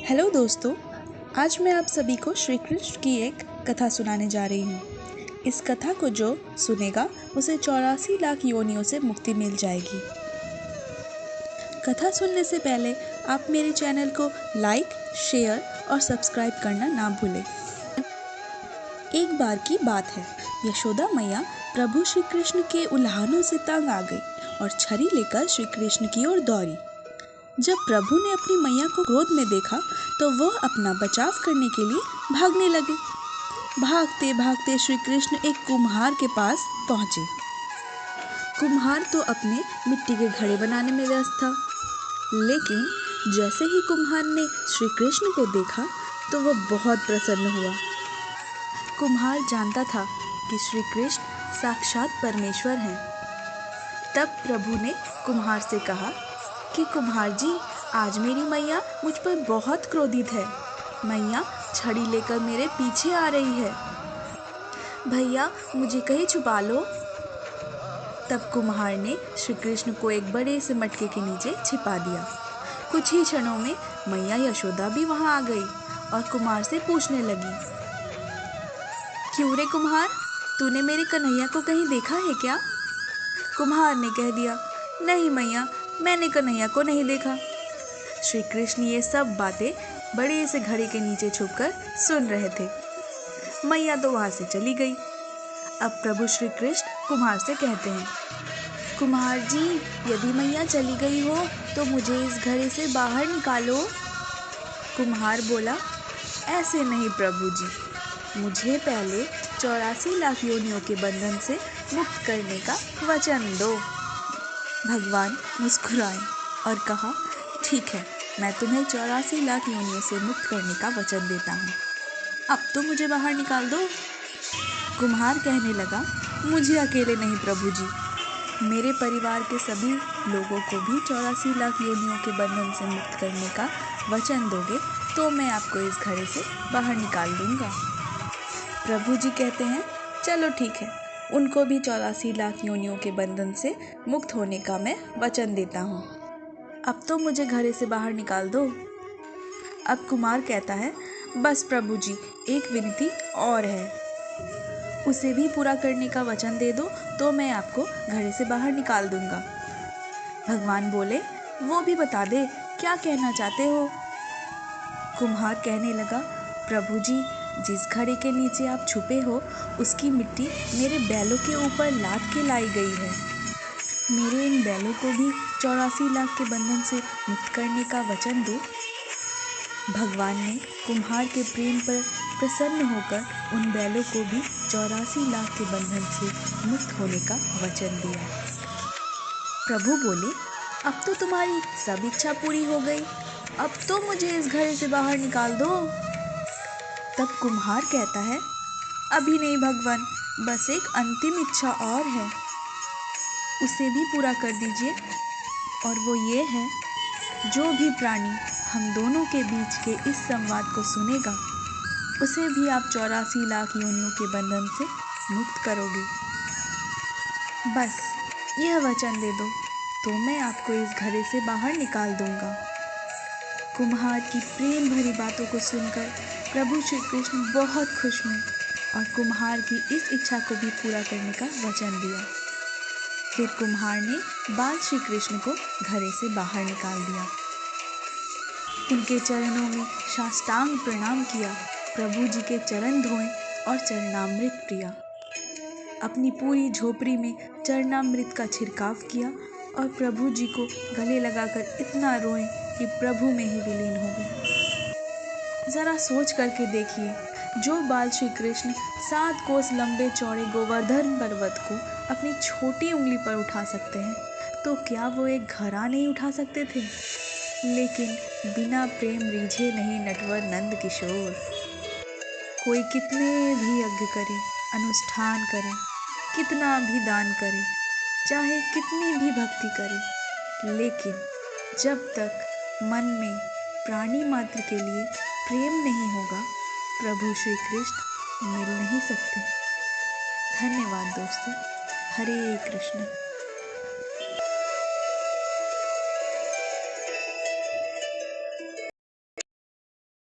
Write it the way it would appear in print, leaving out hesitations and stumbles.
Hello दोस्तों, आज मैं आप सभी को श्री कृष्ण की एक कथा सुनाने जा रही हूँ। इस कथा को जो सुनेगा उसे 84 लाख योनियों से मुक्ति मिल जाएगी। कथा सुनने से पहले आप मेरे चैनल को लाइक, शेयर और सब्सक्राइब करना ना भूलें। एक बार की बात है, यशोदा मैया प्रभु श्री कृष्ण के उल्हानों से तंग आ गई और छड़ी लेकर श्री कृष्ण की ओर दौड़ी। जब प्रभु ने अपनी मैया को क्रोध में देखा तो वह अपना बचाव करने के लिए भागने लगे। भागते भागते श्री कृष्ण एक कुम्हार के पास पहुंचे। कुम्हार तो अपने मिट्टी के घड़े बनाने में व्यस्त था, लेकिन जैसे ही कुम्हार ने श्री कृष्ण को देखा तो वह बहुत प्रसन्न हुआ। कुम्हार जानता था कि श्री कृष्ण साक्षात परमेश्वर हैं। तब प्रभु ने कुम्हार से कहा कि कुम्हार जी, आज मेरी मैया मुझ पर बहुत क्रोधित है। मैया छड़ी लेकर मेरे पीछे आ रही है। भैया, मुझे कहीं छुपा लो। तब कुम्हार ने श्री कृष्ण को एक बड़े से मटके के नीचे छिपा दिया। कुछ ही क्षणों में मैया यशोदा भी वहां आ गई और कुम्हार से पूछने लगी, क्यों रे कुम्हार, तूने मेरे कन्हैया को कहीं देखा है क्या? कुम्हार ने कह दिया, नहीं मैया, मैंने कन्हैया को नहीं देखा। श्री कृष्ण ये सब बातें बड़े से घड़े के नीचे छुपकर सुन रहे थे। मैया तो वहां से चली गई। अब प्रभु श्री कृष्ण कुम्हार से कहते हैं, कुम्हार जी, यदि मैया चली गई हो तो मुझे इस घड़े से बाहर निकालो। कुम्हार बोला, ऐसे नहीं प्रभु जी, मुझे पहले 84 लाख योनियों के बंधन से मुक्त करने का वचन दो। भगवान मुस्कुराए और कहा, ठीक है, मैं तुम्हें 84 लाख योनियों से मुक्त करने का वचन देता हूँ। अब तो मुझे बाहर निकाल दो। कुम्हार कहने लगा, मुझे अकेले नहीं प्रभु जी, मेरे परिवार के सभी लोगों को भी 84 लाख योनियों के बंधन से मुक्त करने का वचन दोगे तो मैं आपको इस घड़े से बाहर निकाल दूंगा। प्रभु जी कहते हैं, चलो ठीक है, उनको भी 84 लाख योनियों के बंधन से मुक्त होने का मैं वचन देता हूँ। अब तो मुझे घड़े से बाहर निकाल दो। अब कुमार कहता है, बस प्रभु जी, एक विनती और है, उसे भी पूरा करने का वचन दे दो तो मैं आपको घड़े से बाहर निकाल दूंगा। भगवान बोले, वो भी बता दे, क्या कहना चाहते हो? कुम्हार कहने लगा, प्रभु जी, जिस घड़े के नीचे आप छुपे हो उसकी मिट्टी मेरे बैलों के ऊपर लाद के लाई गई है। मेरे इन बैलों को भी 84 लाख के बंधन से मुक्त करने का वचन दो। भगवान ने कुम्हार के प्रेम पर प्रसन्न होकर उन बैलों को भी 84 लाख के बंधन से मुक्त होने का वचन दिया। प्रभु बोले, अब तो तुम्हारी सब इच्छा पूरी हो गई, अब तो मुझे इस घड़े से बाहर निकाल दो। तब कुम्हार कहता है, अभी नहीं भगवान, बस एक अंतिम इच्छा और है, उसे भी पूरा कर दीजिए। और वो ये है, जो भी प्राणी हम दोनों के बीच के इस संवाद को सुनेगा उसे भी आप 84 लाख योनियों के बंधन से मुक्त करोगे। बस यह वचन दे दो तो मैं आपको इस घड़े से बाहर निकाल दूंगा। कुम्हार की प्रेम भरी बातों को सुनकर प्रभु श्री कृष्ण बहुत खुश हुए और कुम्हार की इस इच्छा को भी पूरा करने का वचन दिया। फिर कुम्हार ने बाल श्री कृष्ण को घड़े से बाहर निकाल दिया। उनके चरणों में साष्टांग प्रणाम किया, प्रभु जी के चरण धोए और चरणामृत पिया। अपनी पूरी झोपड़ी में चरणामृत का छिड़काव किया और प्रभु जी को गले लगाकर इतना रोए कि प्रभु में ही विलीन हो गए। जरा सोच करके देखिए, जो बाल श्री कृष्ण 7 कोस लंबे चौड़े गोवर्धन पर्वत को अपनी छोटी उंगली पर उठा सकते हैं, तो क्या वो एक घड़ा नहीं उठा सकते थे? लेकिन बिना प्रेम रीझे नहीं नटवर नंद किशोर। कोई कितने भी यज्ञ करे, अनुष्ठान करे, कितना भी दान करे, चाहे कितनी भी भक्ति करे, लेकिन जब तक मन में प्राणी मात्र के लिए प्रेम नहीं होगा, प्रभु श्री कृष्ण मिल नहीं सकते। धन्यवाद दोस्तों। हरे कृष्ण।